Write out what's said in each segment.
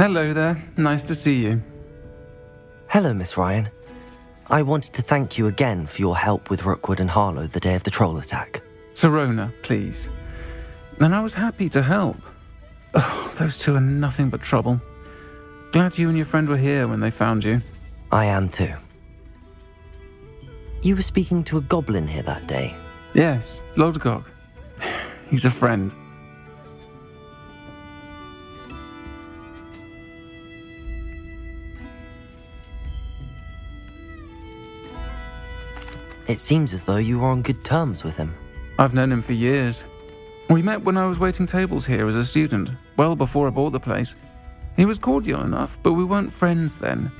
Hello there. Nice to see you. Hello, Miss Ryan. I wanted to thank you again for your help with Rookwood and Harlow the day of the troll attack. Sirona, please. And I was happy to help. Oh, those two are nothing but trouble. Glad you and your friend were here when they found you. I am too. You were speaking to a goblin here that day. Yes, Lodgok. He's a friend. It seems as though you were on good terms with him. I've known him for years. We met when I was waiting tables here as a student, well before I bought the place. He was cordial enough, but we weren't friends then.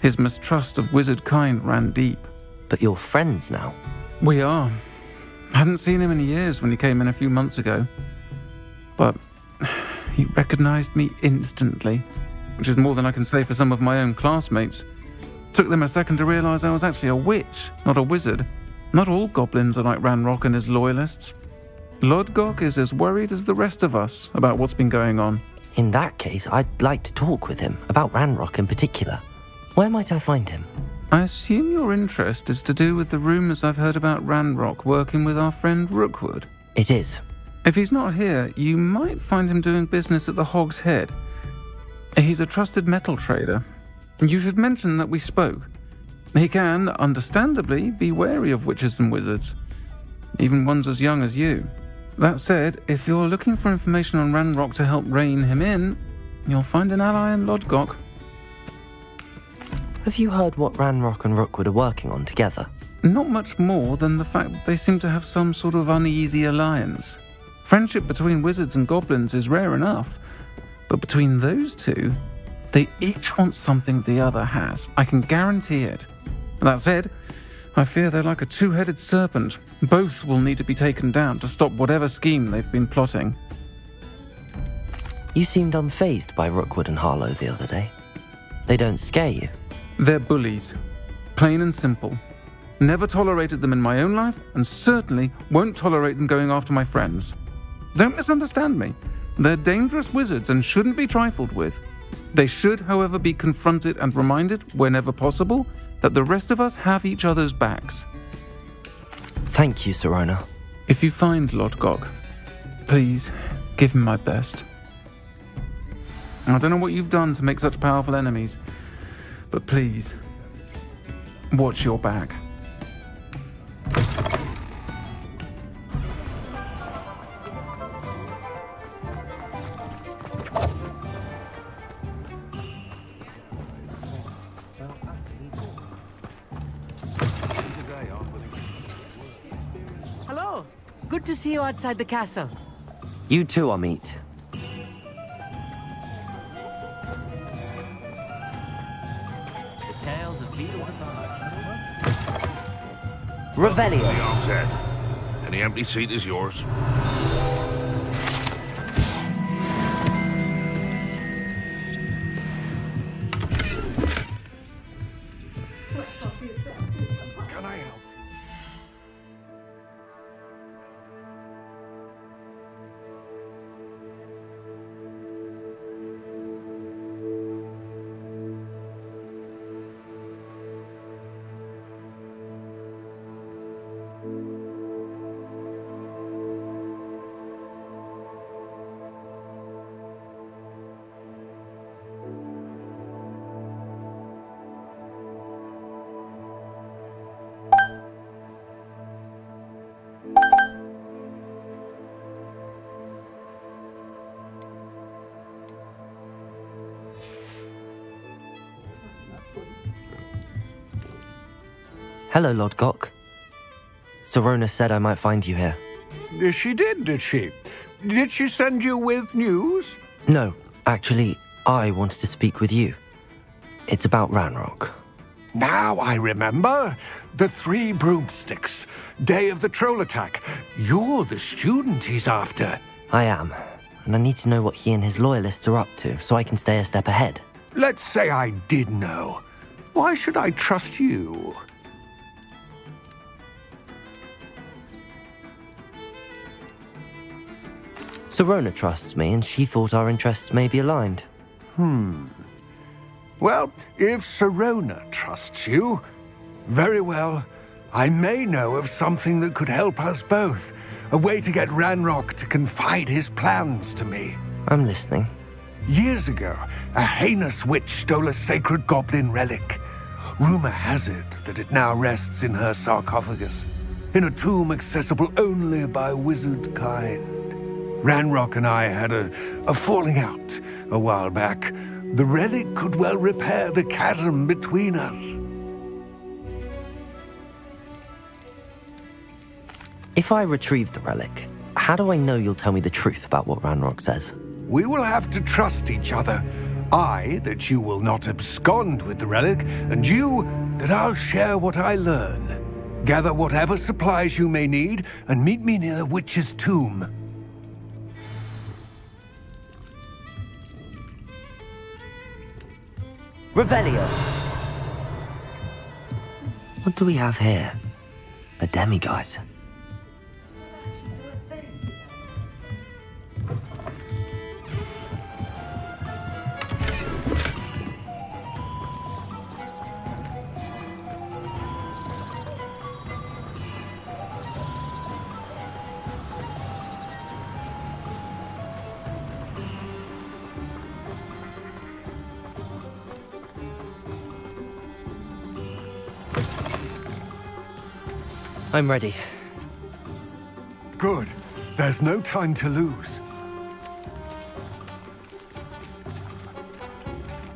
His mistrust of wizard kind ran deep. But you're friends now. We are. Hadn't seen him in years when he came in a few months ago. But he recognized me instantly, which is more than I can say for some of my own classmates. Took them a second to realize I was actually a witch, not a wizard. Not all goblins are like Ranrock and his loyalists. Lodgok is as worried as the rest of us about what's been going on. In that case, I'd like to talk with him, about Ranrock in particular. Where might I find him? I assume your interest is to do with the rumors I've heard about Ranrock working with our friend Rookwood. It is. If he's not here, you might find him doing business at the Hog's Head. He's a trusted metal trader. You should mention that we spoke. He can, understandably, be wary of witches and wizards, even ones as young as you. That said, if you're looking for information on Ranrock to help rein him in, you'll find an ally in Lodgok. Have you heard what Ranrock and Rookwood are working on together? Not much more than the fact that they seem to have some sort of uneasy alliance. Friendship between wizards and goblins is rare enough, but between those two, they each want something the other has. I can guarantee it. That said, I fear they're like a two-headed serpent. Both will need to be taken down to stop whatever scheme they've been plotting. You seemed unfazed by Rookwood and Harlow the other day. They don't scare you. They're bullies. Plain and simple. Never tolerated them in my own life, and certainly won't tolerate them going after my friends. Don't misunderstand me. They're dangerous wizards and shouldn't be trifled with. They should, however, be confronted and reminded, whenever possible, that the rest of us have each other's backs. Thank you, Sirona. If you find Lodgok, please give him my best. I don't know what you've done to make such powerful enemies, but please, watch your back. Hello. Good to see you outside the castle. You too, Amit. The tales of Peter Revelio. The Hogshead Head. And the empty seat is yours. Can I help? Hello, Lodgok. Sirona said I might find you here. She did she? Did she send you with news? No, actually, I wanted to speak with you. It's about Ranrock. Now I remember. The Three Broomsticks. Day of the troll attack. You're the student he's after. I am, and I need to know what he and his loyalists are up to so I can stay a step ahead. Let's say I did know. Why should I trust you? Sirona trusts me, and she thought our interests may be aligned. Well, if Sirona trusts you, very well. I may know of something that could help us both. A way to get Ranrock to confide his plans to me. I'm listening. Years ago, a heinous witch stole a sacred goblin relic. Rumor has it that it now rests in her sarcophagus, in a tomb accessible only by wizard kind. Ranrock and I had a falling out a while back. The relic could well repair the chasm between us. If I retrieve the relic, how do I know you'll tell me the truth about what Ranrock says? We will have to trust each other. I, that you will not abscond with the relic, and you, that I'll share what I learn. Gather whatever supplies you may need, and meet me near the witch's tomb. Revelio! What do we have here? A demiguise. I'm ready. Good. There's no time to lose.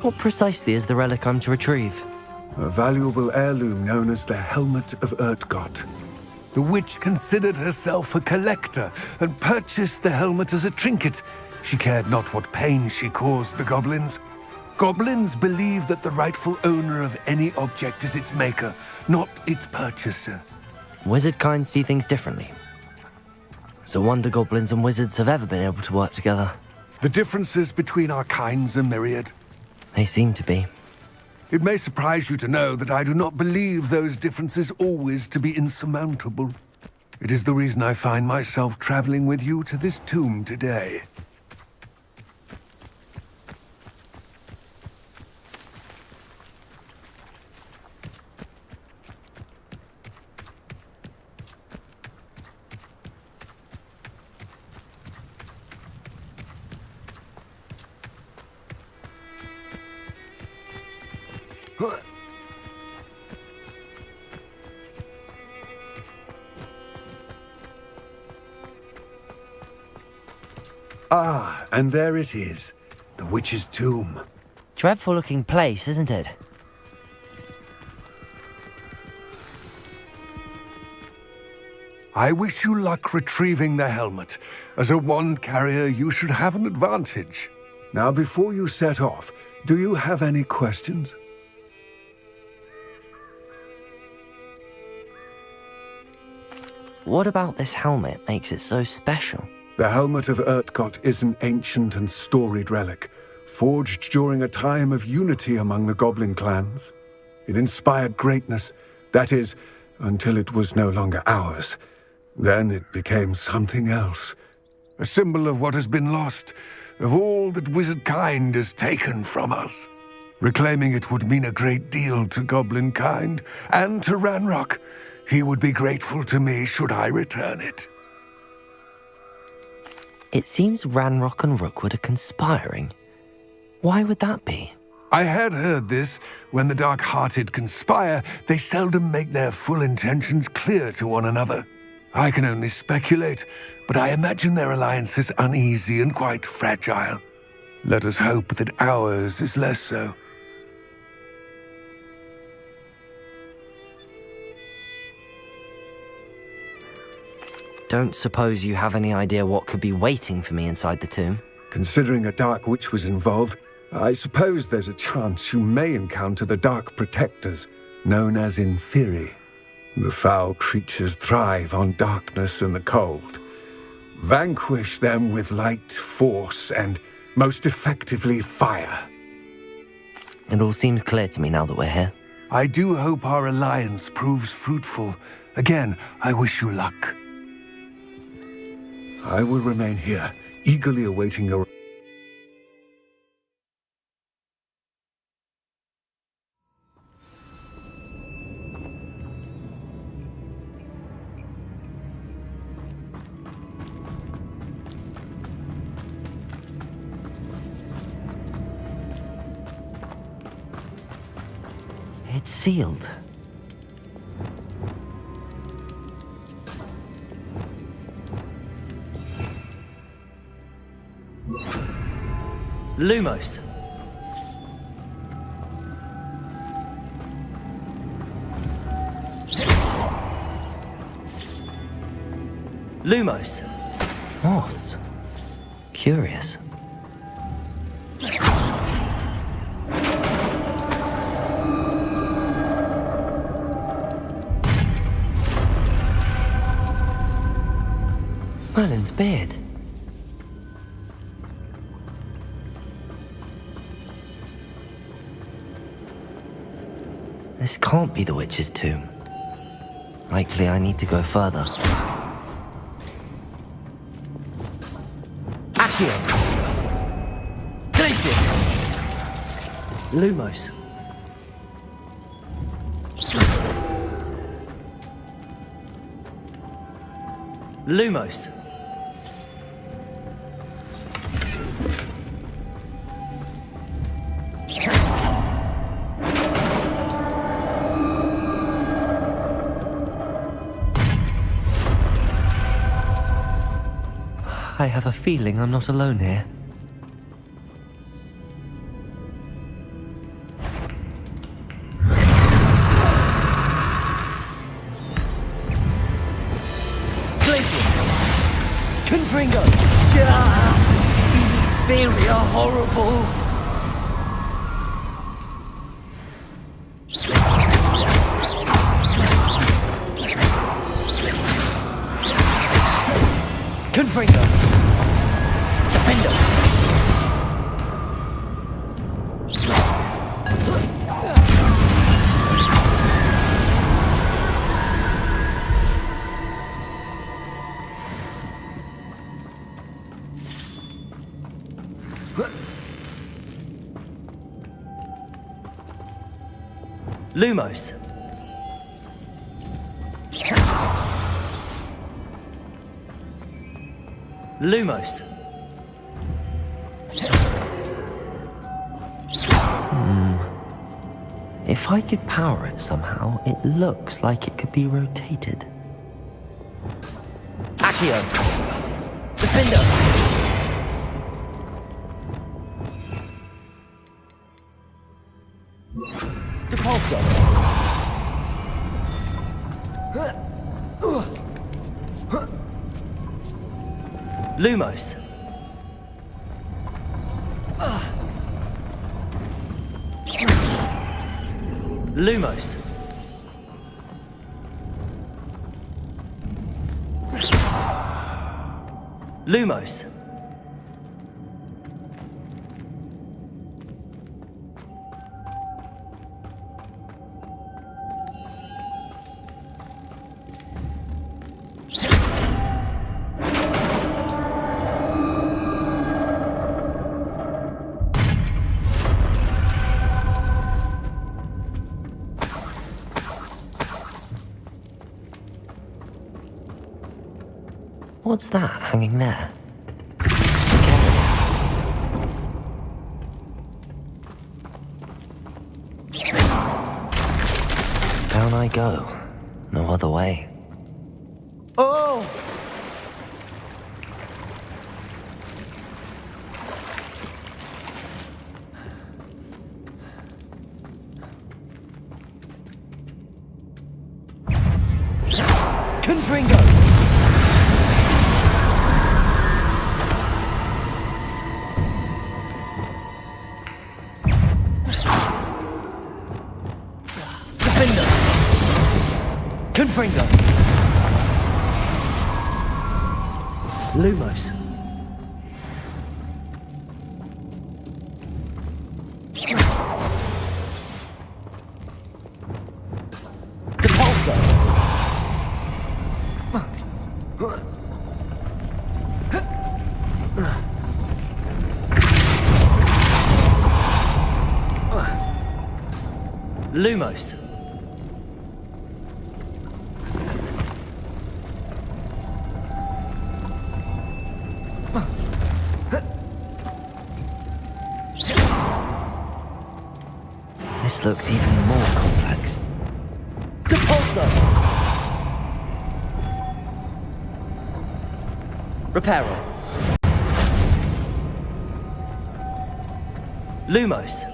What precisely is the relic I'm to retrieve? A valuable heirloom known as the Helmet of Urtgott. The witch considered herself a collector and purchased the helmet as a trinket. She cared not what pain she caused the goblins. Goblins believe that the rightful owner of any object is its maker, not its purchaser. Wizard kind see things differently. It's a wonder goblins and wizards have ever been able to work together. The differences between our kinds are myriad. They seem to be. It may surprise you to know that I do not believe those differences always to be insurmountable. It is the reason I find myself traveling with you to this tomb today. Ah, and there it is. The witch's tomb. Dreadful looking place, isn't it? I wish you luck retrieving the helmet. As a wand carrier, you should have an advantage. Now, before you set off, do you have any questions? What about this helmet makes it so special? The Helmet of Urtgott is an ancient and storied relic, forged during a time of unity among the goblin clans. It inspired greatness, that is, until it was no longer ours. Then it became something else. A symbol of what has been lost, of all that wizard kind has taken from us. Reclaiming it would mean a great deal to goblin kind, and to Ranrock. He would be grateful to me should I return it. It seems Ranrock and Rookwood are conspiring. Why would that be? I had heard this. When the dark-hearted conspire, they seldom make their full intentions clear to one another. I can only speculate, but I imagine their alliance is uneasy and quite fragile. Let us hope that ours is less so. Don't suppose you have any idea what could be waiting for me inside the tomb? Considering a Dark Witch was involved, I suppose there's a chance you may encounter the Dark Protectors, known as Inferi. The foul creatures thrive on darkness and the cold. Vanquish them with light, force, and, most effectively, fire. It all seems clear to me now that we're here. I do hope our alliance proves fruitful. Again, I wish you luck. I will remain here, eagerly awaiting your It's sealed. Lumos. Lumos. Moths. Curious. Merlin's beard. This can't be the witch's tomb. Likely I need to go further. Accio! Glacius! Lumos. Lumos. I have a feeling I'm not alone here. Glacius! Confringo! These inferi are horrible! Confringo! Defender! Lumos. Lumos. If I could power it somehow, it looks like it could be rotated. Accio. Defender. Depulso. Lumos. Lumos. Lumos. What's that hanging there? Down I go. No other way. Oh! Confringo! Confringo! Lumos. Depulso. Lumos. This looks even more complex. Depulso! Reparo. Lumos.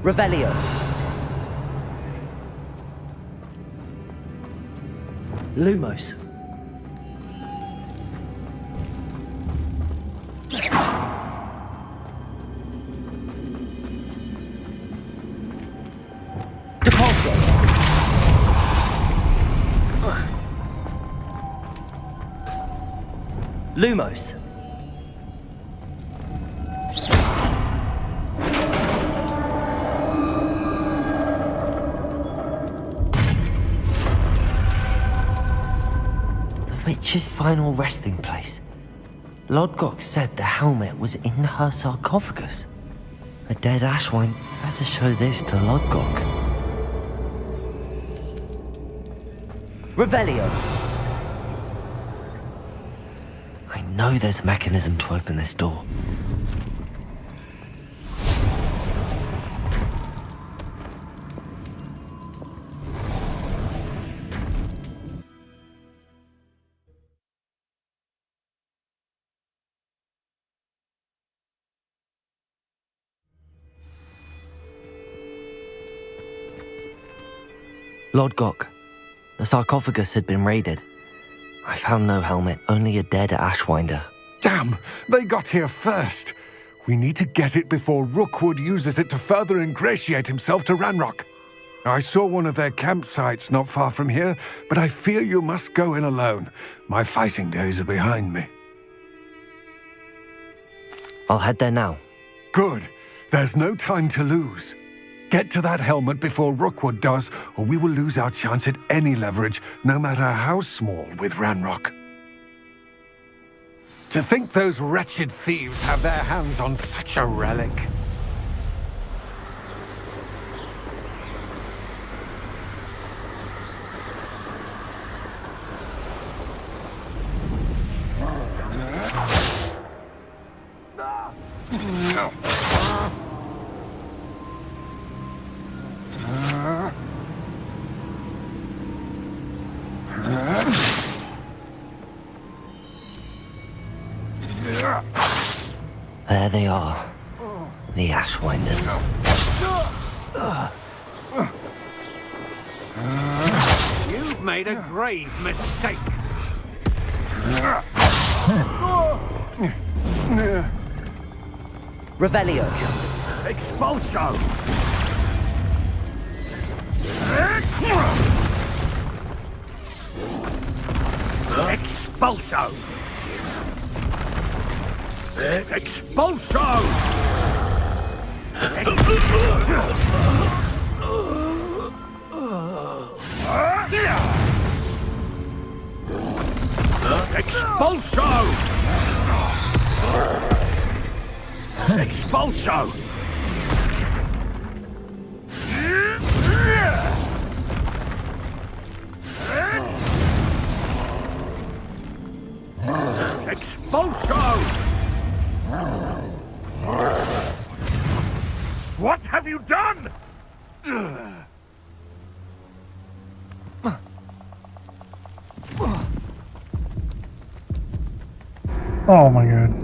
Revelio. Lumos. Depulso. Lumos. Witch's final resting place. Lodgok said the helmet was in her sarcophagus. A dead Ashwine better show this to Lodgok. Revelio. I know there's a mechanism to open this door. Lodgok, the sarcophagus had been raided. I found no helmet, only a dead Ashwinder. Damn! They got here first! We need to get it before Rookwood uses it to further ingratiate himself to Ranrock. I saw one of their campsites not far from here, but I fear you must go in alone. My fighting days are behind me. I'll head there now. Good. There's no time to lose. Get to that helmet before Rookwood does, or we will lose our chance at any leverage, no matter how small, with Ranrock. To think those wretched thieves have their hands on such a relic. There they are. The Ashwinders. You've made a grave mistake. Revelio. Expulso! Expulso! Expulso! Expulso! Expulso! Expulso! What have you done? Oh my god.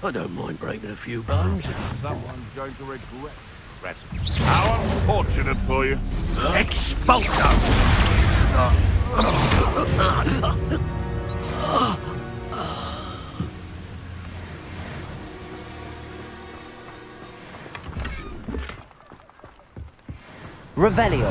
I don't mind breaking a few bones. Someone's going to regret. How unfortunate for you. Expulso! Revelio.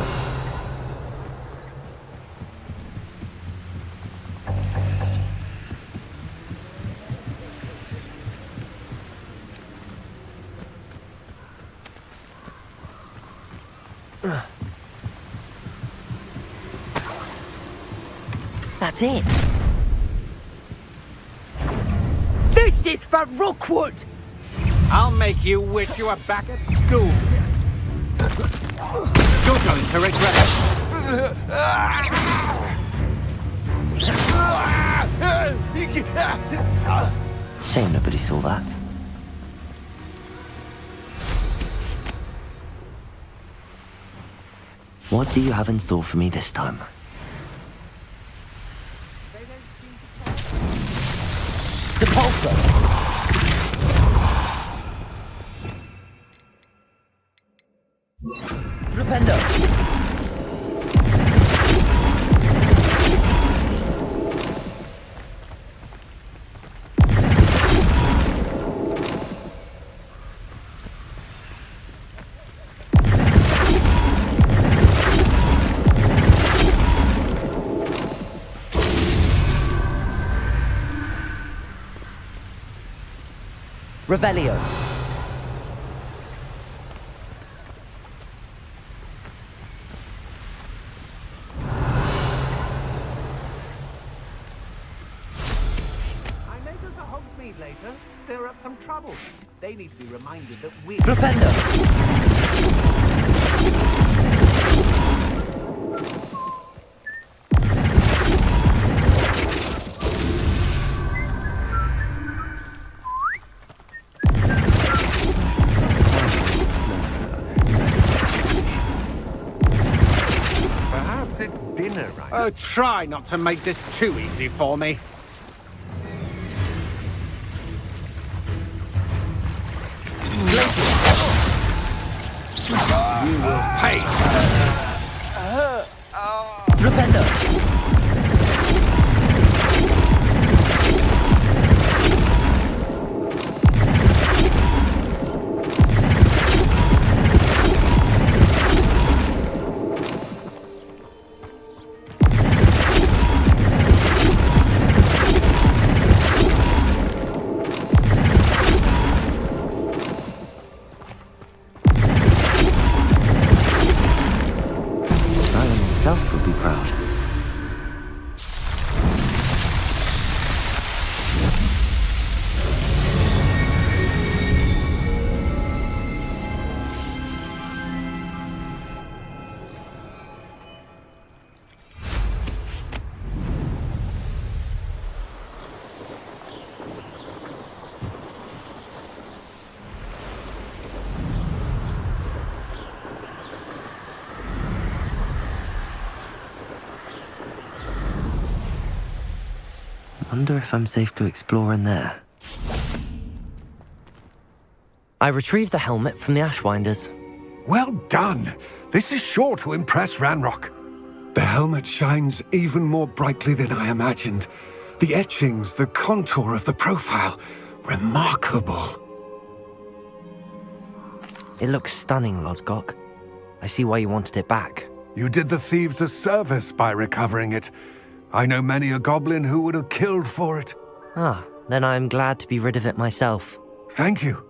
That's it. This is for Rookwood! I'll make you wish you were back at school. You're going to regret it. Shame nobody saw that. What do you have in store for me this time? Depulso! Flipendo! Revelio. I know there's a Hogsmeade later. Stir up some trouble. They need to be reminded that we're... Flipendo. Perhaps it's dinner, right? Oh, try not to make this too easy for me. You will pay. Flipendo. Merlin himself would be proud. Wonder if I'm safe to explore in there. I retrieved the helmet from the Ashwinders. Well done! This is sure to impress Ranrock. The helmet shines even more brightly than I imagined. The etchings, the contour of the profile. Remarkable. It looks stunning, Lodgok. I see why you wanted it back. You did the thieves a service by recovering it. I know many a goblin who would have killed for it. Ah, then I'm glad to be rid of it myself. Thank you.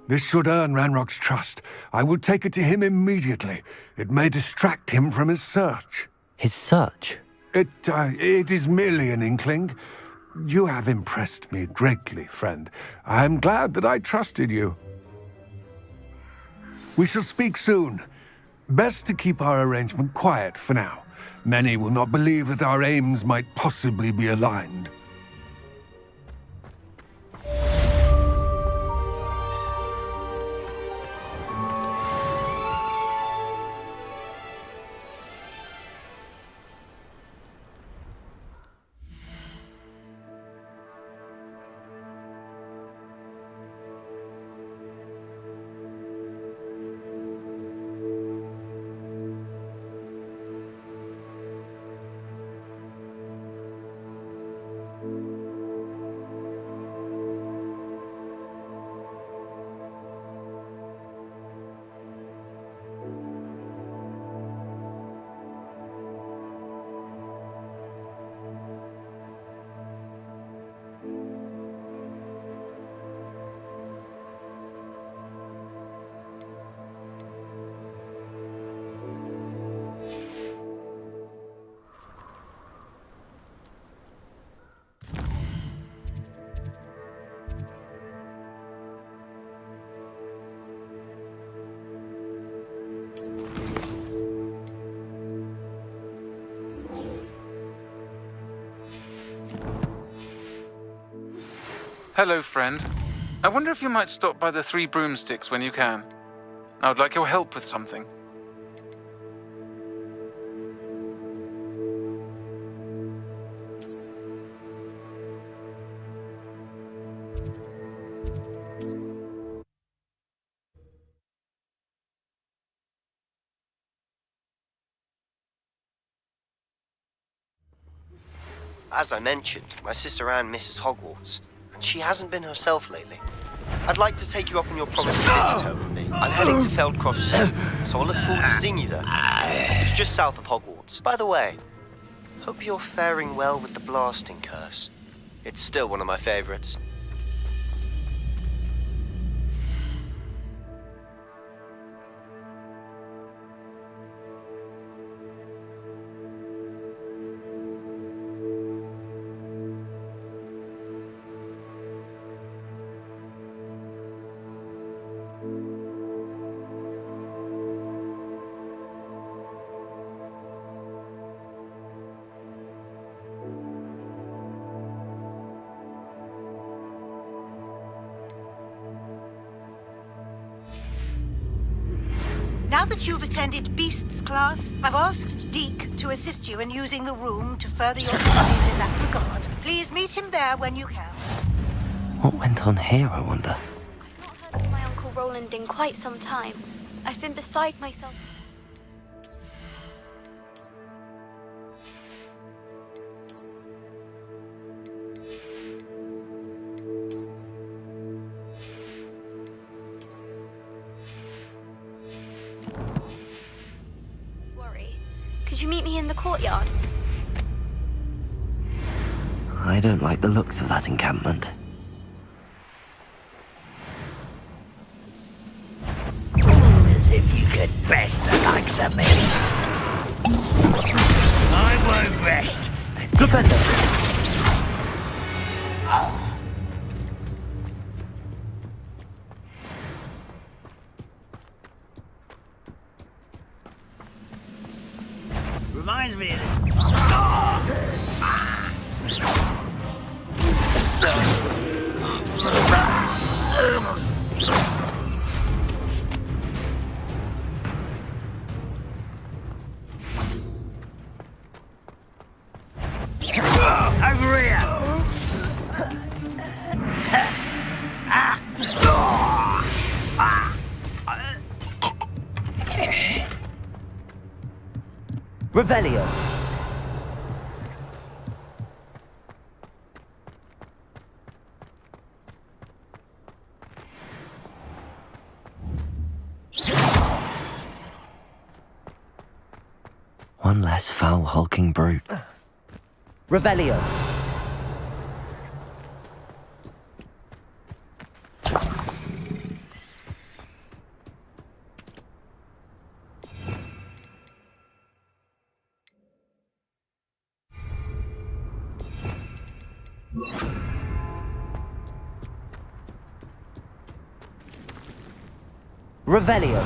This should earn Ranrock's trust. I will take it to him immediately. It may distract him from his search. His search? It is merely an inkling. You have impressed me greatly, friend. I am glad that I trusted you. We shall speak soon. Best to keep our arrangement quiet for now. Many will not believe that our aims might possibly be aligned. Hello, friend. I wonder if you might stop by the Three Broomsticks when you can. I would like your help with something. As I mentioned, my sister Anne misses Hogwarts, and she hasn't been herself lately. I'd like to take you up on your promise to visit her with me. I'm heading to Feldcroft soon, so I'll look forward to seeing you there. It's just south of Hogwarts. By the way, hope you're faring well with the blasting curse. It's still one of my favorites. Now that you've attended Beasts class, I've asked Deke to assist you in using the room to further your studies in that regard. Please meet him there when you can. What went on here, I wonder? I've not heard of my Uncle Roland in quite some time. I've been beside myself. Could you meet me in the courtyard? I don't like the looks of that encampment. As if you could best the likes of me. I won't rest until... Reminds me of over here. Revelio. One less foul hulking brute. Revelio. Revelio.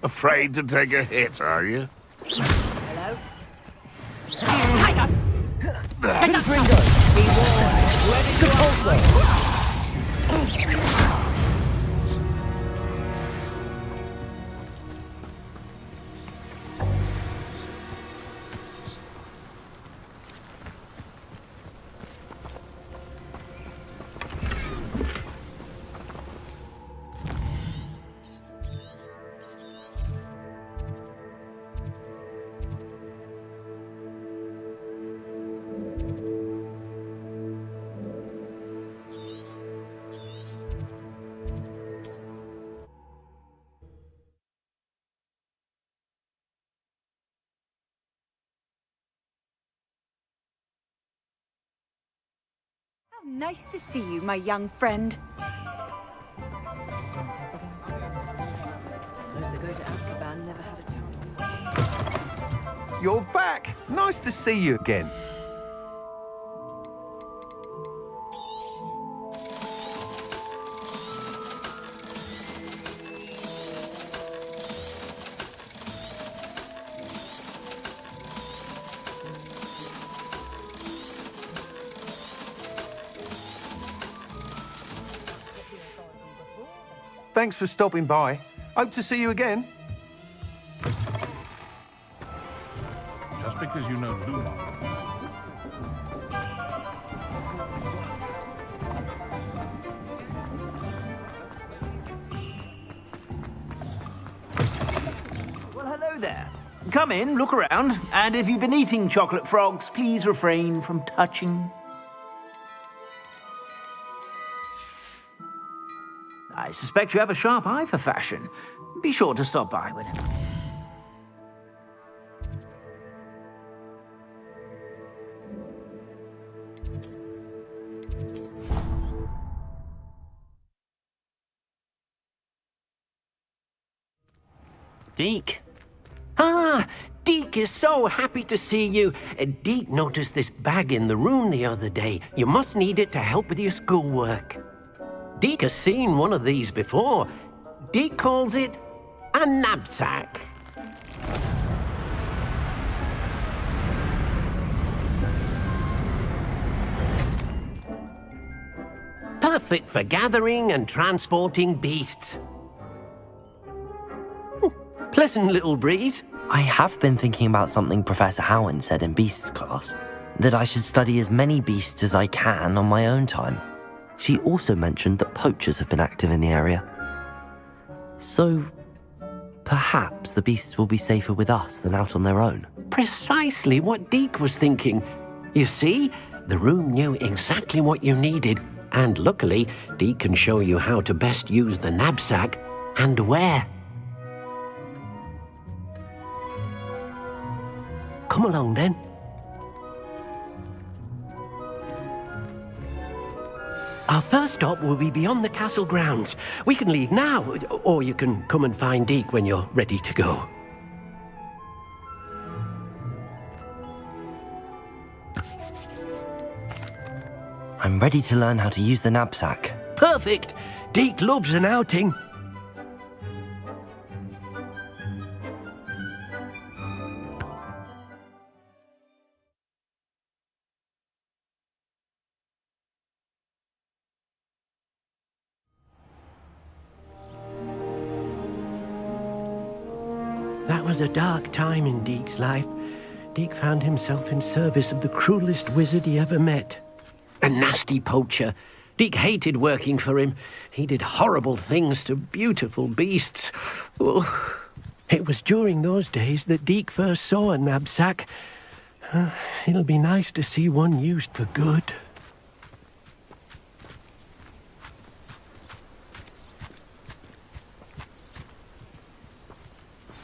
Afraid to take a hit, are you? Hello? Hang on! Ringo! Be warned! Ready to also! Nice to see you, my young friend. Those that go to Azkaban never had a chance. You're back! Nice to see you again. Thanks for stopping by. Hope to see you again. Just because you know Luna. Well, hello there. Come in, look around, and if you've been eating chocolate frogs, please refrain from touching. I suspect you have a sharp eye for fashion. Be sure to stop by whenever. Deek. Ah, Deek is so happy to see you. Deek noticed this bag in the room the other day. You must need it to help with your schoolwork. Deek has seen one of these before. Deek calls it a knapsack. Perfect for gathering and transporting beasts. Pleasant little breeze. I have been thinking about something Professor Howard said in Beasts class, that I should study as many beasts as I can on my own time. She also mentioned that poachers have been active in the area. So, perhaps the beasts will be safer with us than out on their own. Precisely what Deek was thinking. You see, the room knew exactly what you needed, and luckily, Deek can show you how to best use the knapsack and where. Come along then. Our first stop will be beyond the castle grounds. We can leave now, or you can come and find Deek when you're ready to go. I'm ready to learn how to use the knapsack. Perfect! Deek loves an outing. That was a dark time in Deek's life. Deek found himself in service of the cruelest wizard he ever met. A nasty poacher. Deek hated working for him. He did horrible things to beautiful beasts. Oh. It was during those days that Deek first saw a knapsack. It'll be nice to see one used for good.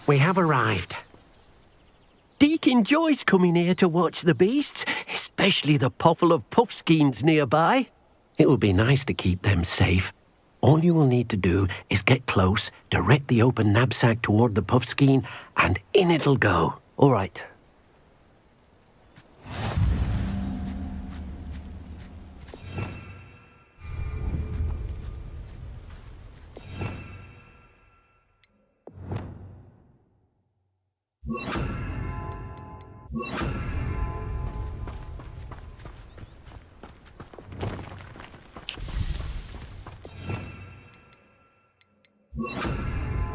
We have arrived. Deek enjoys coming here to watch the beasts, especially the poffle of puffskeins nearby. It will be nice to keep them safe. All you will need to do is get close, direct the open knapsack toward the puffskein, and in it'll go. All right.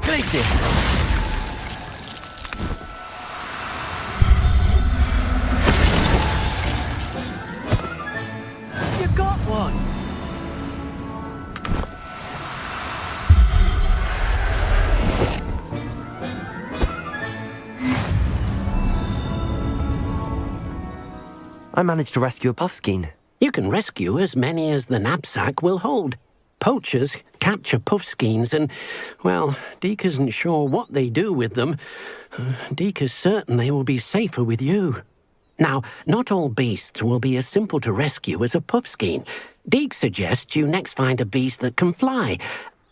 Places. You got one! I managed to rescue a puffskein. You can rescue as many as the knapsack will hold. Poachers capture puffskeins and, well, Deek isn't sure what they do with them. Deek is certain they will be safer with you. Now, not all beasts will be as simple to rescue as a puffskein. Deek suggests you next find a beast that can fly.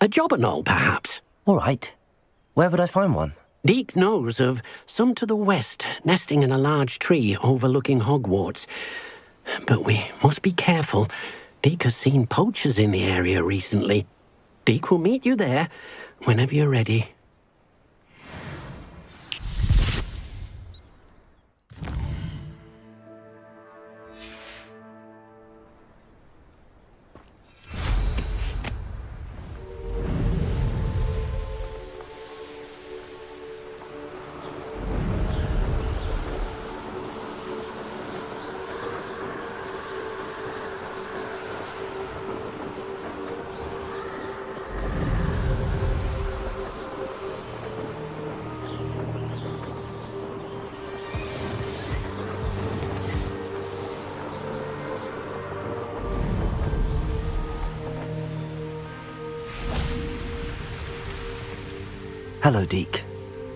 A jobberknoll, perhaps. All right. Where would I find one? Deek knows of some to the west, nesting in a large tree overlooking Hogwarts. But we must be careful. Deek has seen poachers in the area recently. Deek will meet you there whenever you're ready. Hello, Deek.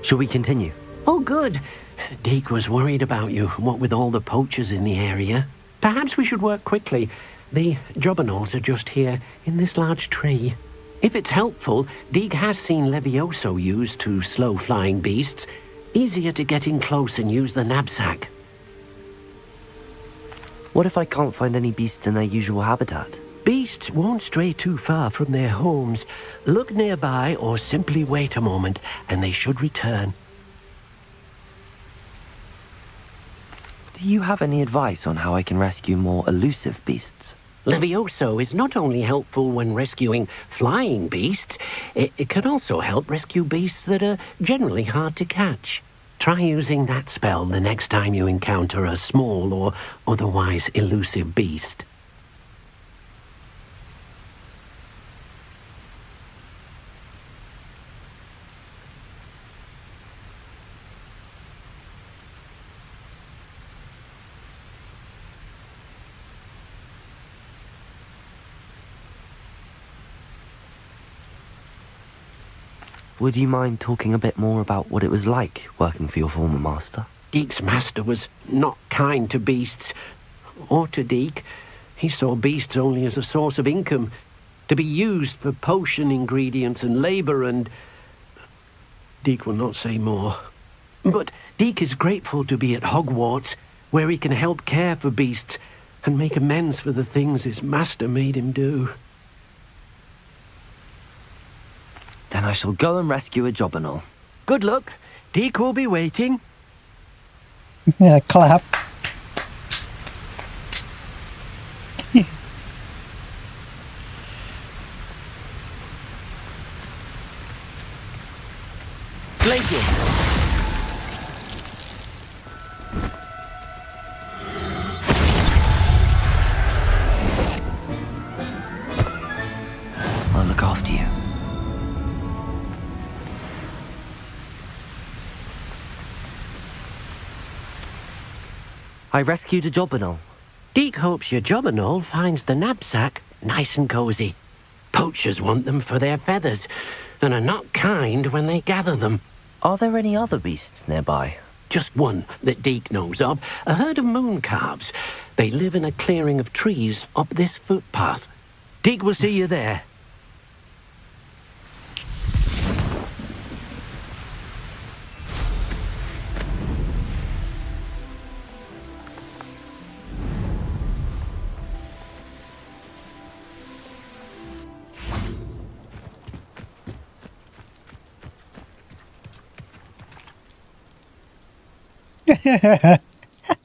Shall we continue? Oh, good. Deek was worried about you, what with all the poachers in the area. Perhaps we should work quickly. The jobberknolls are just here, in this large tree. If it's helpful, Deek has seen Levioso used to slow flying beasts. Easier to get in close and use the knapsack. What if I can't find any beasts in their usual habitat? Beasts won't stray too far from their homes. Look nearby or simply wait a moment, and they should return. Do you have any advice on how I can rescue more elusive beasts? Levioso is not only helpful when rescuing flying beasts, it can also help rescue beasts that are generally hard to catch. Try using that spell the next time you encounter a small or otherwise elusive beast. Would you mind talking a bit more about what it was like working for your former master? Deek's master was not kind to beasts, or to Deek. He saw beasts only as a source of income, to be used for potion ingredients and labour, and Deek will not say more. But Deek is grateful to be at Hogwarts, where he can help care for beasts and make amends for the things his master made him do. Then I shall go and rescue a jobberknoll. Good luck. Deek will be waiting. Yeah, clap. Glacius! I'll look after you. I rescued a jobberknoll. Deek hopes your jobberknoll finds the knapsack nice and cozy. Poachers want them for their feathers, and are not kind when they gather them. Are there any other beasts nearby? Just one that Deek knows of, a herd of moon calves. They live in a clearing of trees up this footpath. Deek will see you there.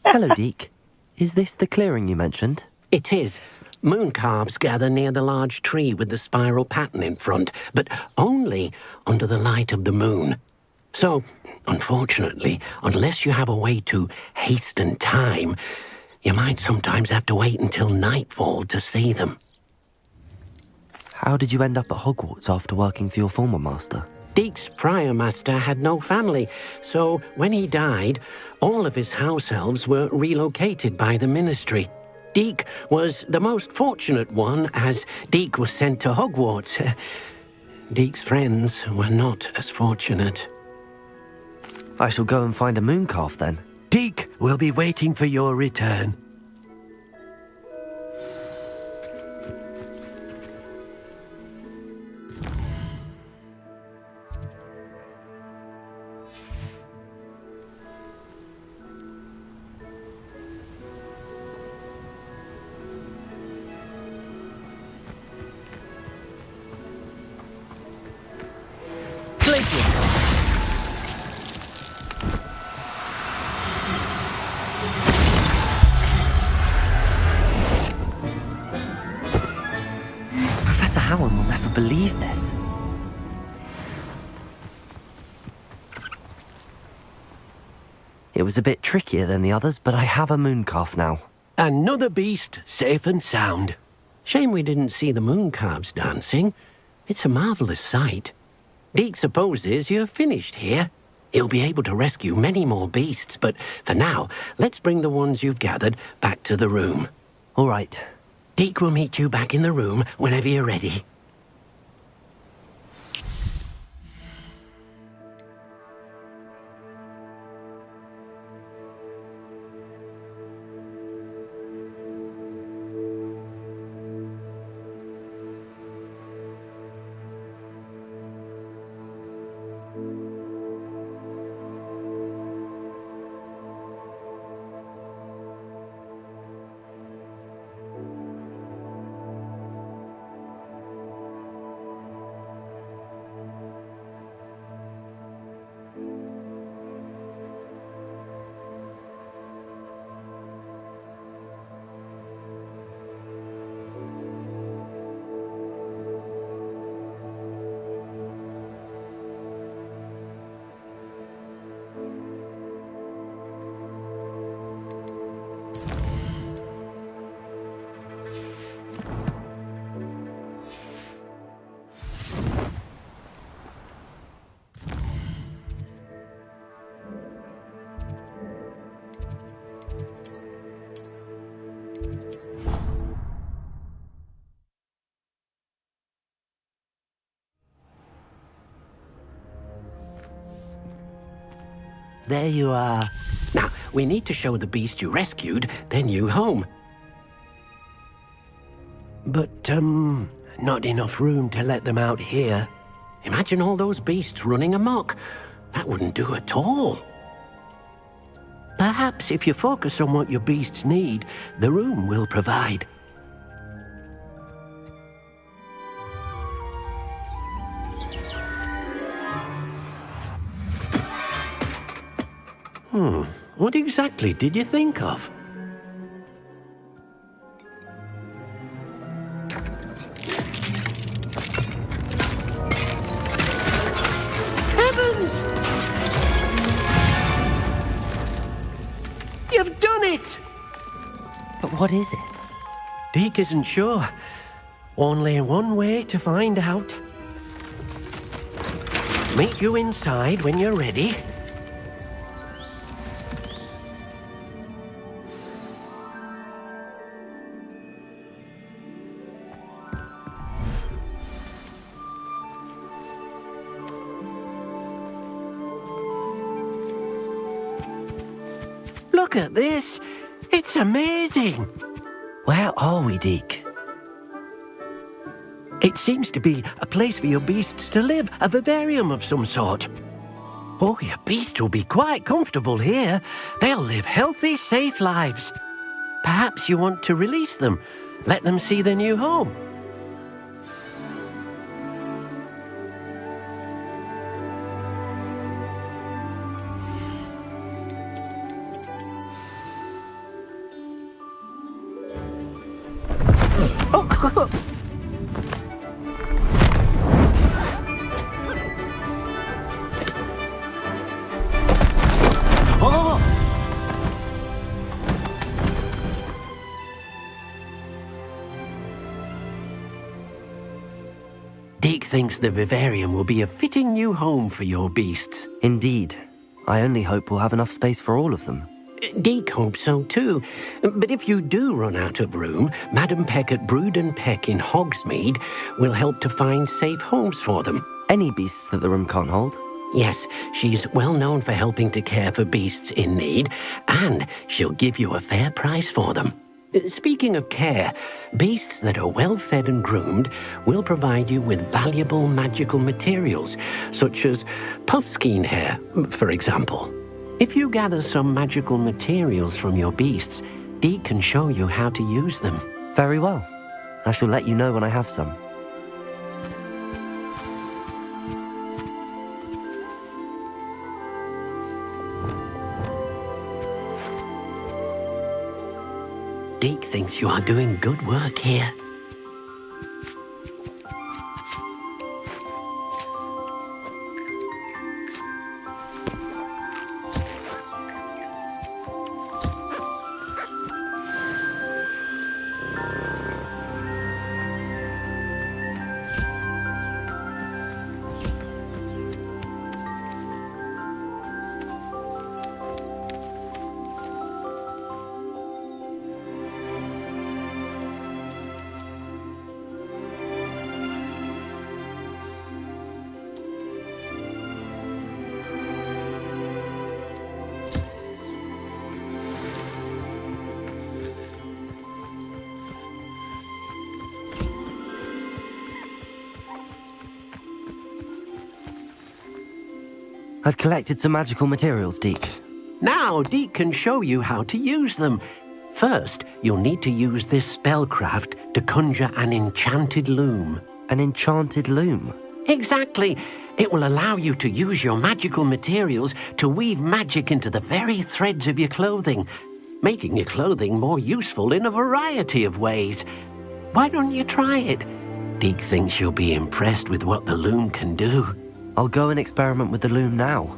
Hello, Deek. Is this the clearing you mentioned? It is. Moon calves gather near the large tree with the spiral pattern in front, but only under the light of the moon. So, unfortunately, unless you have a way to hasten time, you might sometimes have to wait until nightfall to see them. How did you end up at Hogwarts after working for your former master? Deek's prior master had no family, so when he died, all of his house elves were relocated by the ministry. Deek was the most fortunate one, as Deek was sent to Hogwarts. Deek's friends were not as fortunate. I shall go and find a moon calf then. Deke will be waiting for your return. Professor Howard will never believe this. It was a bit trickier than the others, but I have a mooncalf now. Another beast, safe and sound. Shame we didn't see the mooncalves dancing. It's a marvellous sight. Deke supposes you're finished here. He'll be able to rescue many more beasts, but for now, let's bring the ones you've gathered back to the room. All right. Deke will meet you back in the room whenever you're ready. There you are. Now, we need to show the beast you rescued their new home. But, not enough room to let them out here. Imagine all those beasts running amok. That wouldn't do at all. Perhaps if you focus on what your beasts need, the room will provide. What exactly did you think of? Heavens! You've done it! But what is it? Deke isn't sure. Only one way to find out. Meet you inside when you're ready. Look at this. It's amazing. Where are we, Deke? It seems to be a place for your beasts to live, a vivarium of some sort. Oh, your beasts will be quite comfortable here. They'll live healthy, safe lives. Perhaps you want to release them, let them see their new home. Deke thinks the vivarium will be a fitting new home for your beasts. Indeed. I only hope we'll have enough space for all of them. Deke hopes so too. But if you do run out of room, Madam Peck at Brood and Peck in Hogsmeade will help to find safe homes for them. Any beasts that the room can't hold? Yes, she's well known for helping to care for beasts in need, and she'll give you a fair price for them. Speaking of care, beasts that are well fed and groomed will provide you with valuable magical materials, such as puffskein hair, for example. If you gather some magical materials from your beasts, Deke can show you how to use them. Very well. I shall let you know when I have some. Deke thinks you are doing good work here. I've collected some magical materials, Deke. Now Deke can show you how to use them. First, you'll need to use this spellcraft to conjure an enchanted loom. An enchanted loom? Exactly. It will allow you to use your magical materials to weave magic into the very threads of your clothing, making your clothing more useful in a variety of ways. Why don't you try it? Deke thinks you'll be impressed with what the loom can do. I'll go and experiment with the loom now.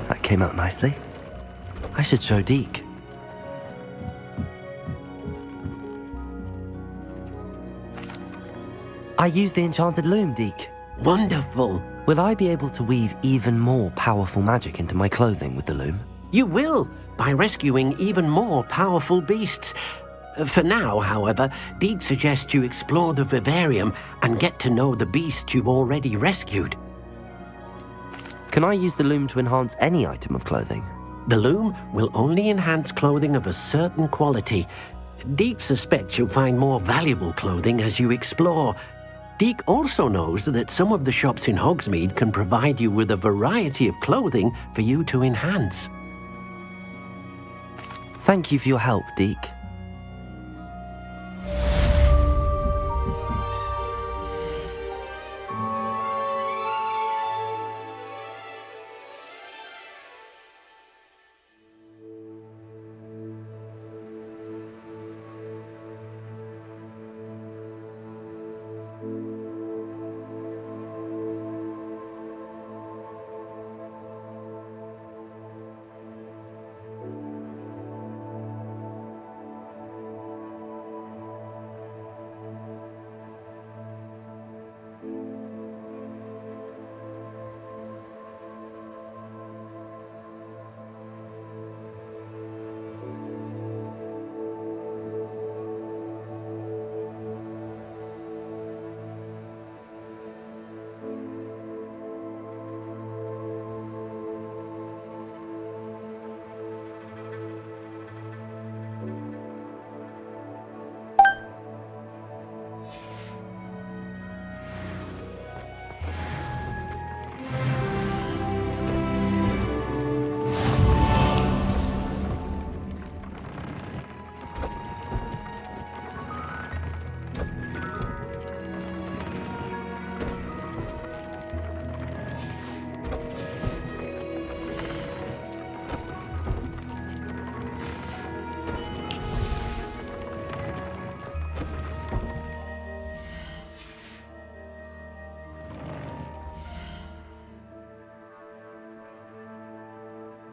That came out nicely. I should show Deke. I used the enchanted loom, Deke. Wonderful. Will I be able to weave even more powerful magic into my clothing with the loom? You will, by rescuing even more powerful beasts. For now, however, Deke suggests you explore the vivarium and get to know the beasts you've already rescued. Can I use the loom to enhance any item of clothing? The loom will only enhance clothing of a certain quality. Deke suspects you'll find more valuable clothing as you explore. Deke also knows that some of the shops in Hogsmeade can provide you with a variety of clothing for you to enhance. Thank you for your help, Deke.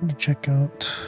Let me check out.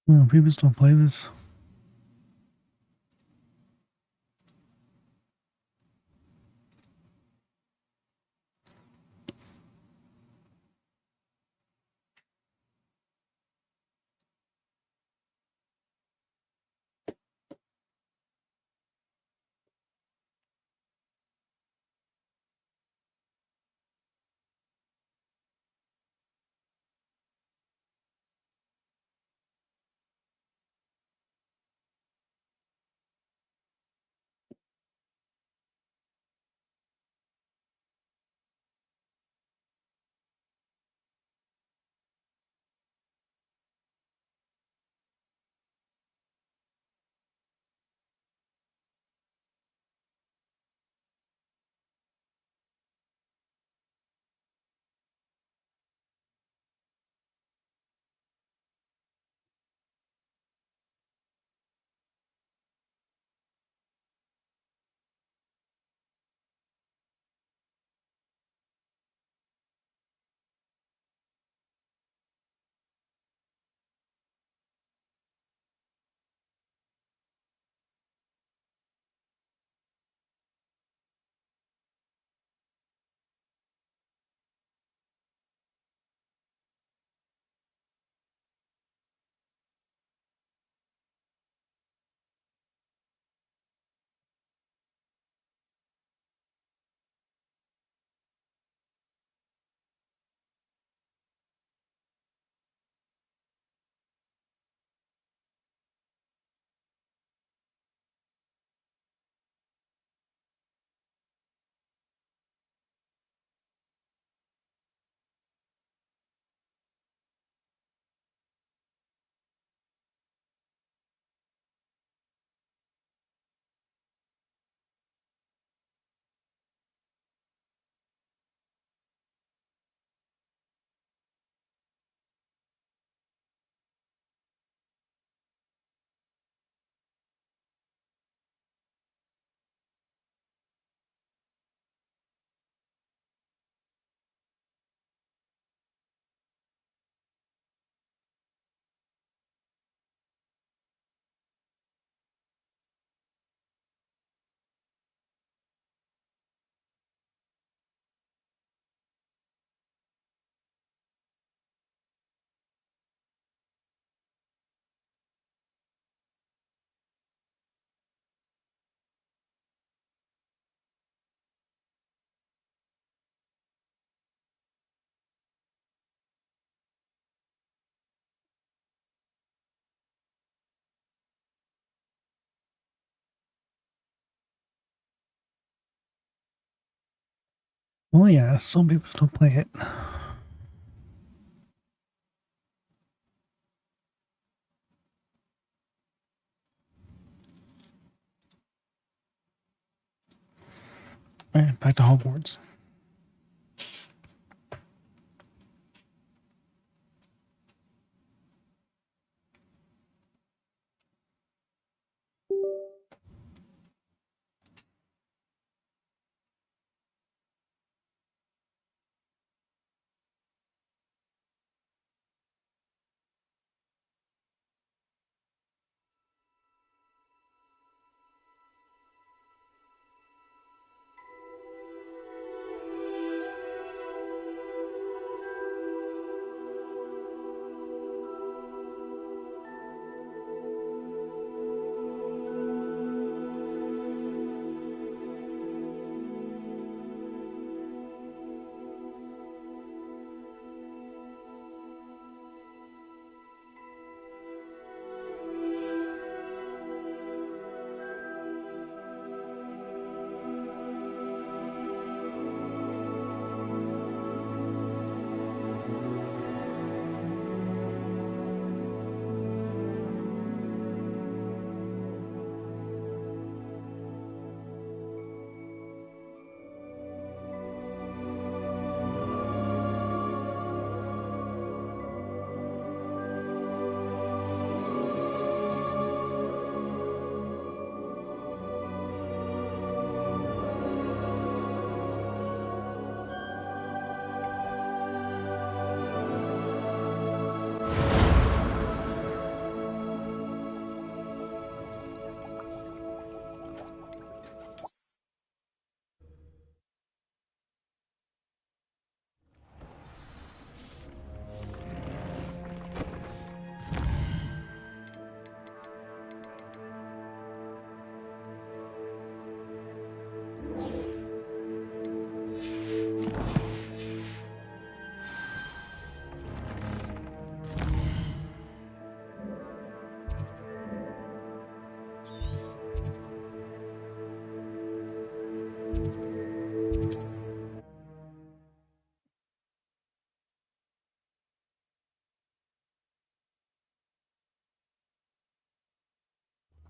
Oh, people still play this. Oh yeah, some people still play it. Alright, back to Hogwarts.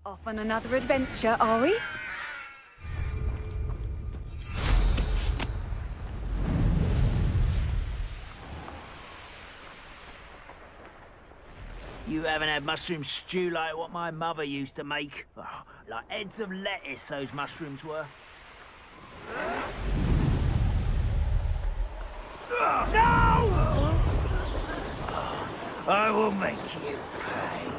Off on another adventure, are we? You haven't had mushroom stew like what my mother used to make. Oh, like heads of lettuce, those mushrooms were. No! I will make you pay.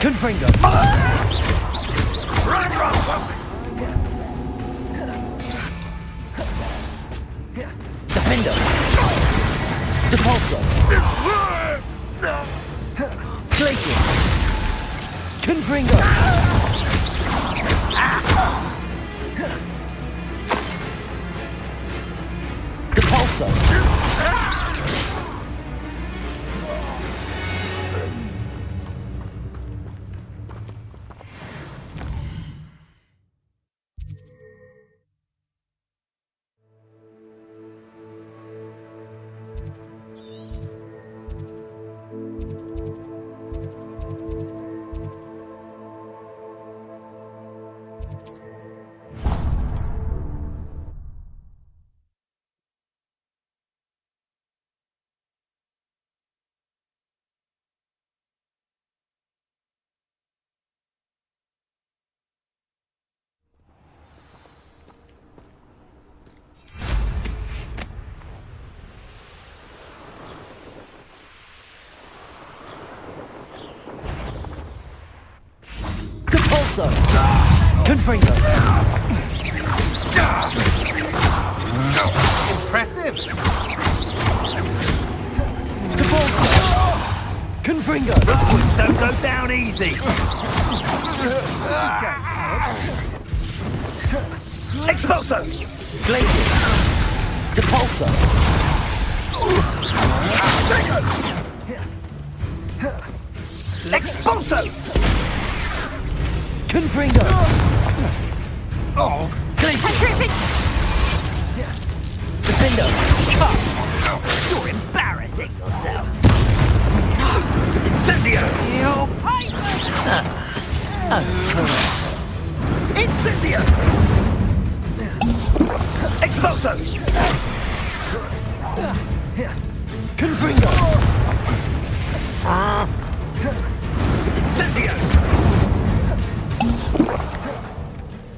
Confringo. Defender. Depulso. Glacier. Confringo. Depulso. Confringo. Impressive. Confringo. Don't go down easy. Expulso. Glacier. Depulso. Expulso. Confringo. Oh. Glacier. Defender. You're embarrassing yourself. Incendio. You're Incendio. Expulso. Confringo. Incendio.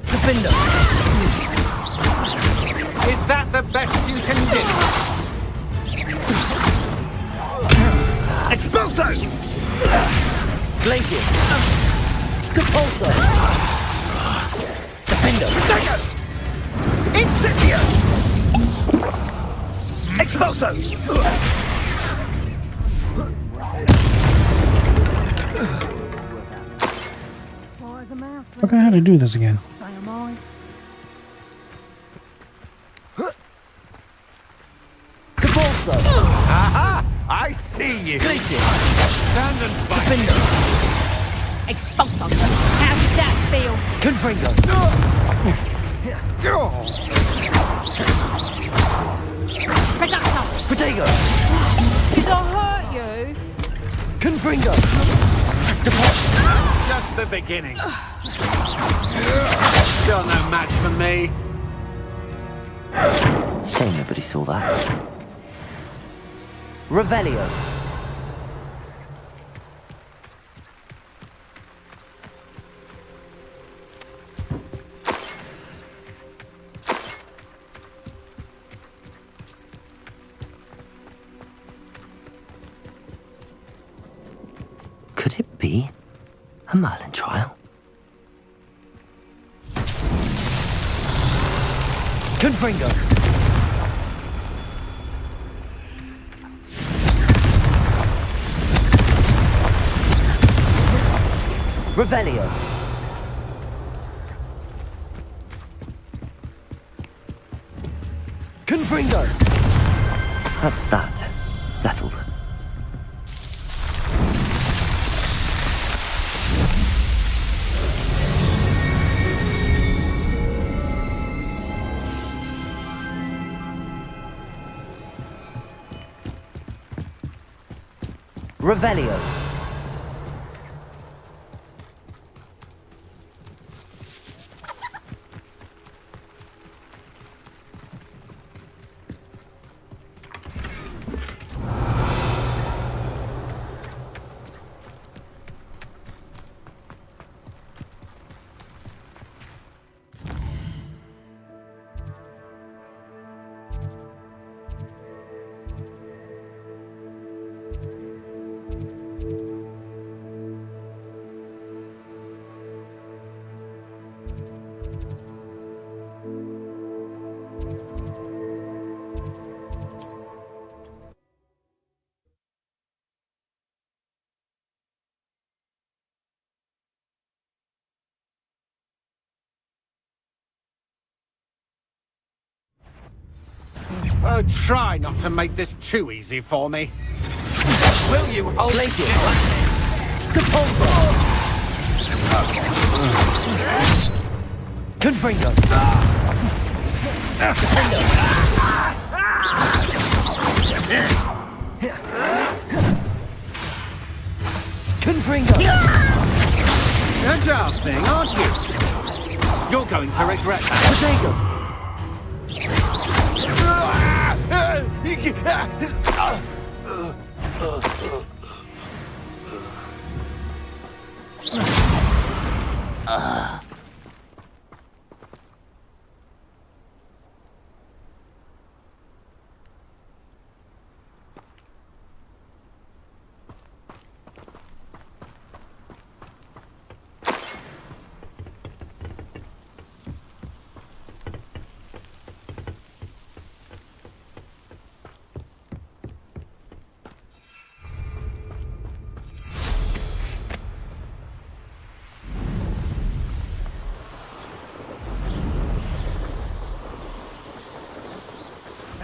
Defender. Is that the best you can do? Expulso. Glaciers. Depulso. Defender. Incendio. Expulso. Forgot how to do this again. Depulso. Aha! I see you. Glaciers. Stand and fight. Defender. Expulso. How did that feel? Confringo. Reducto. Protego. Did I hurt you? Confringo. Depulso. Just the beginning. Still no match for me. Shame nobody saw that. Revelio. Could it be a Merlin trial? Confringo. Revelio. Confringo. That's that. Settled. Revelio. Oh, try not to make this too easy for me. Will you hold Glacius. Confringo. Confringo. Agile thing, aren't you? You're going to regret that.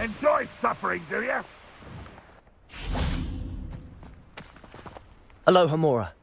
Enjoy suffering, do you? Aloha Mora.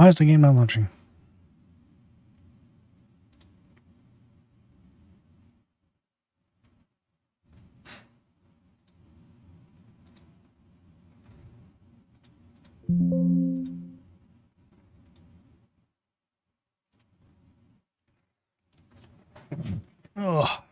Why is the game not launching? Oh.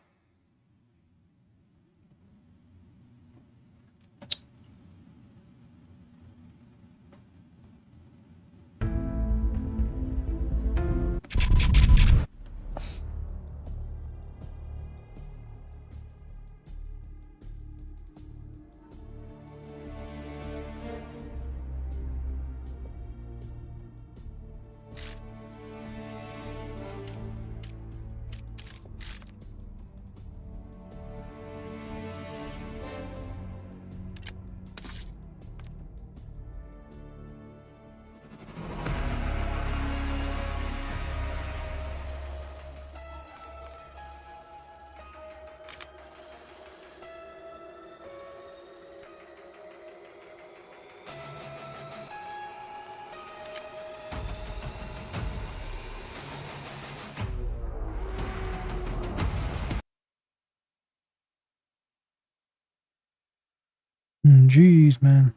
Jeez, man.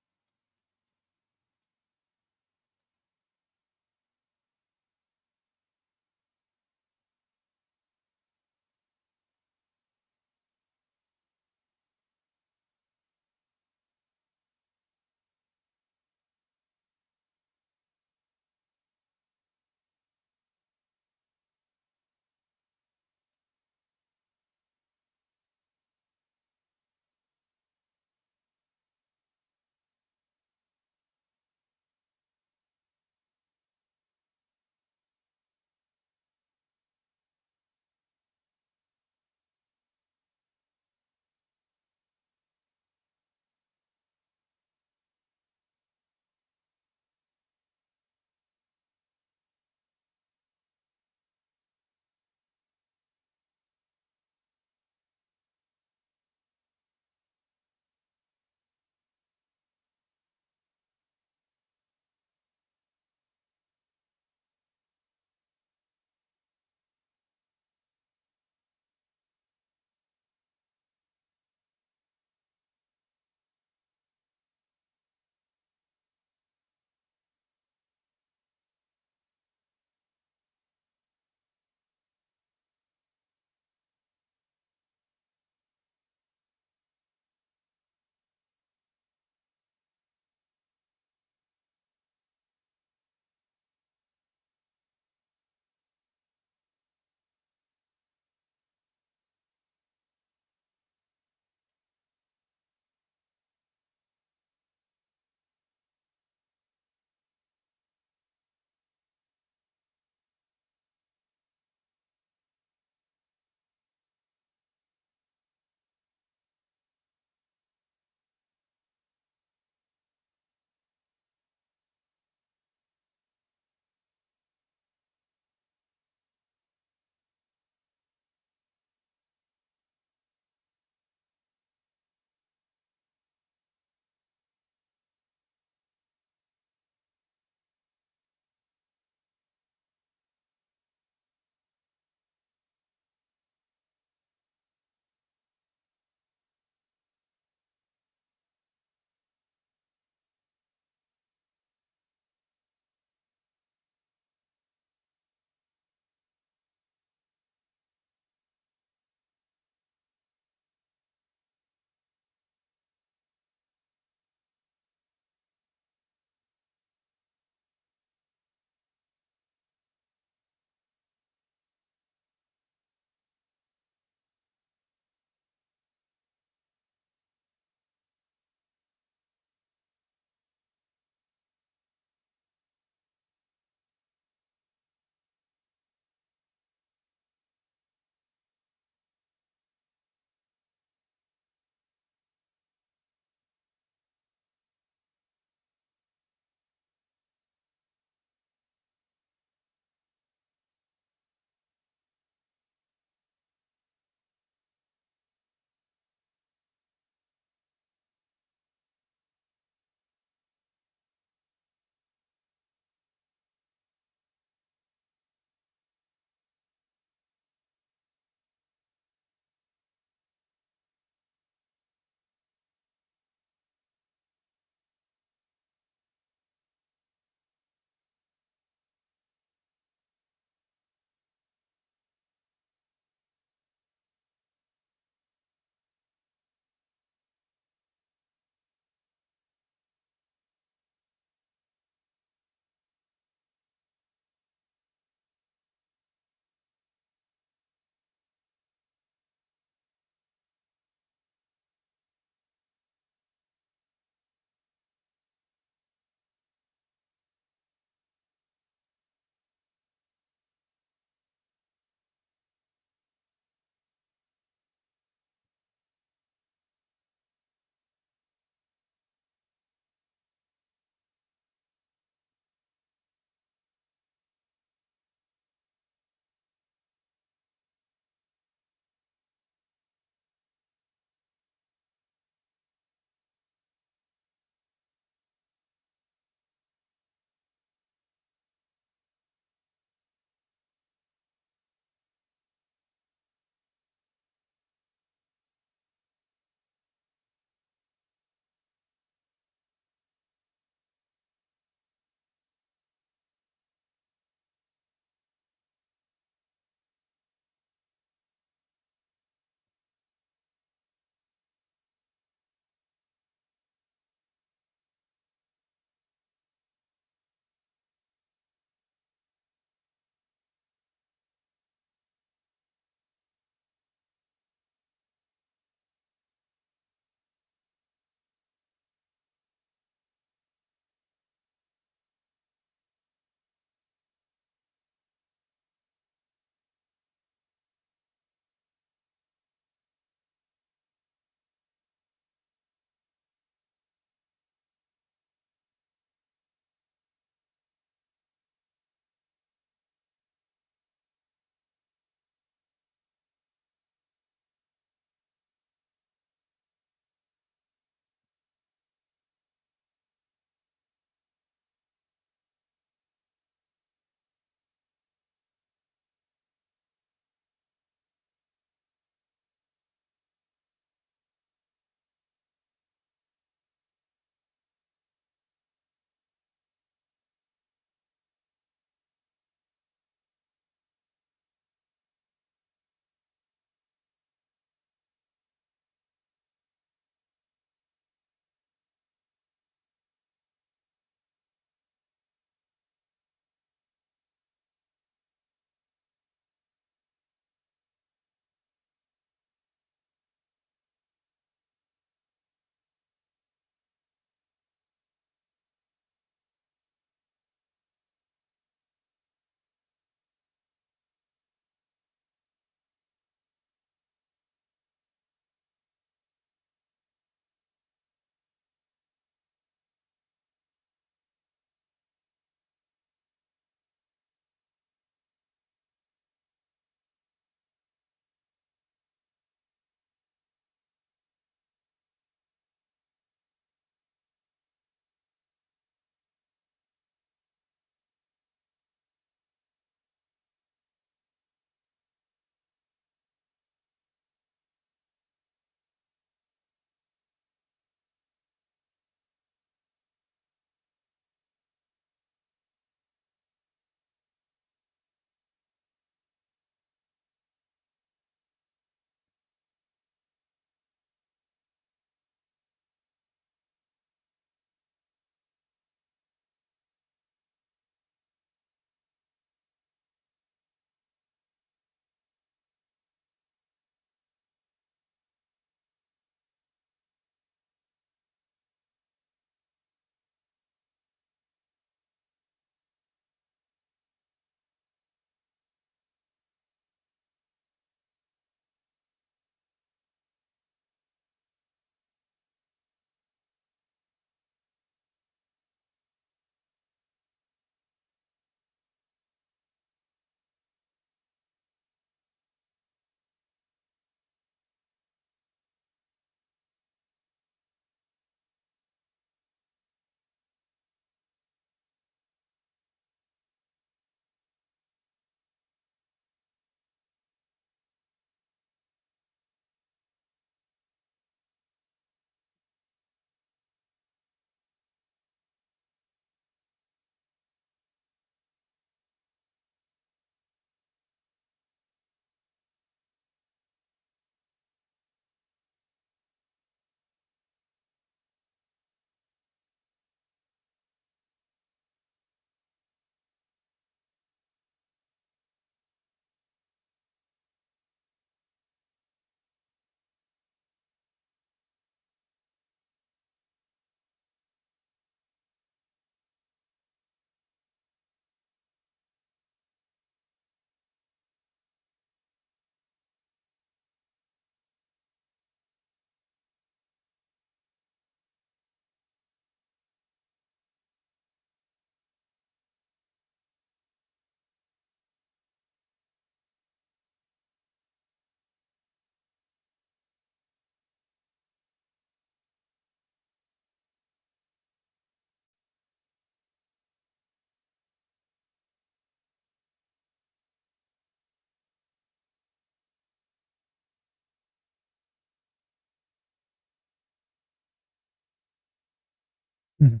Mhm.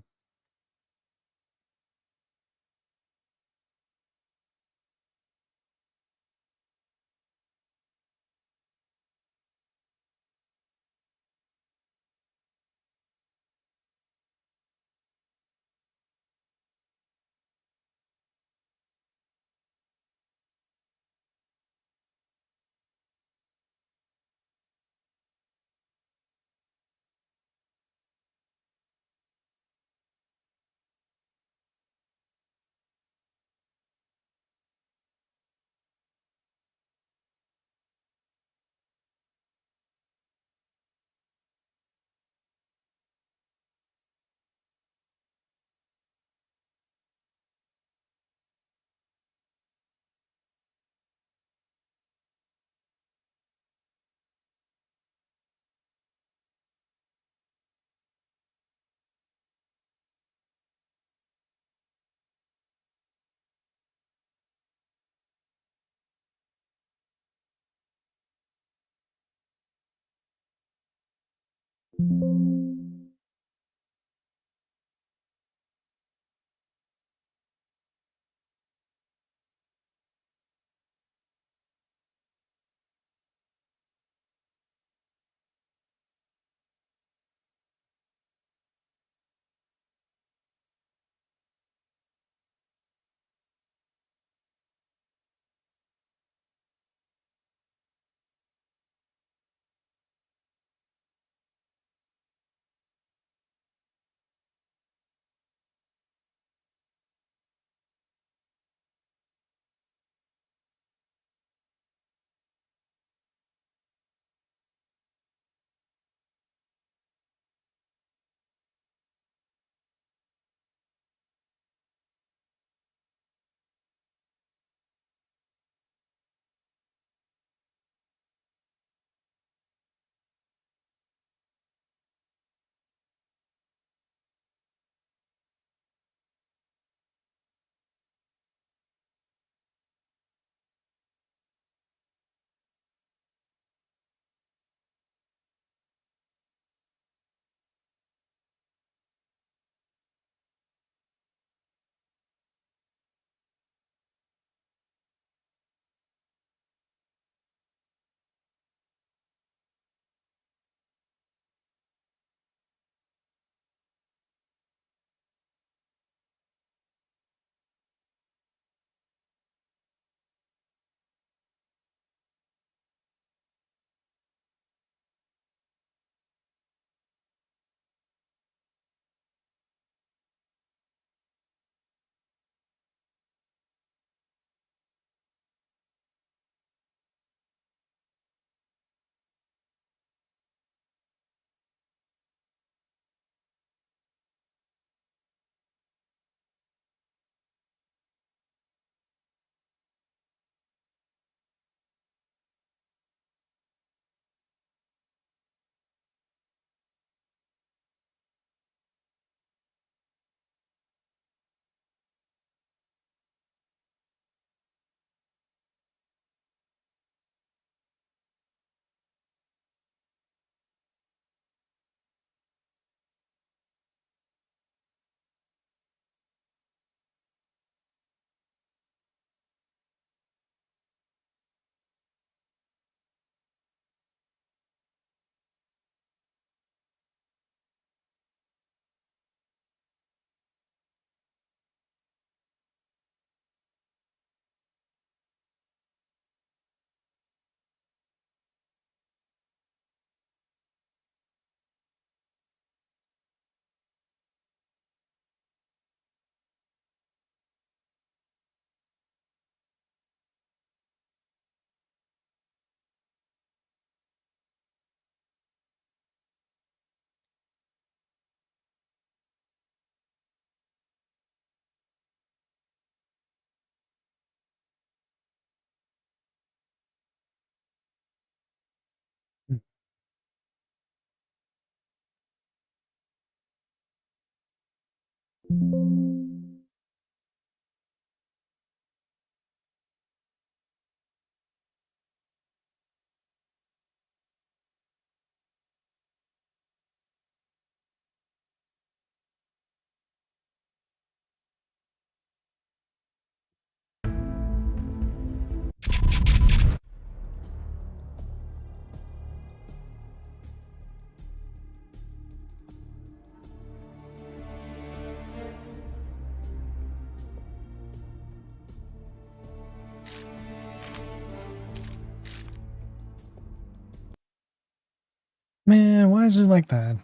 Man, why is it like that?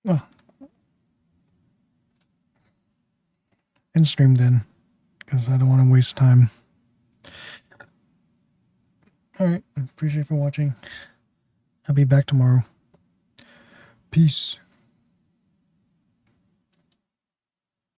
Oh. And streamed in, because I don't want to waste time. Alright, appreciate you for watching. I'll be back tomorrow. Peace.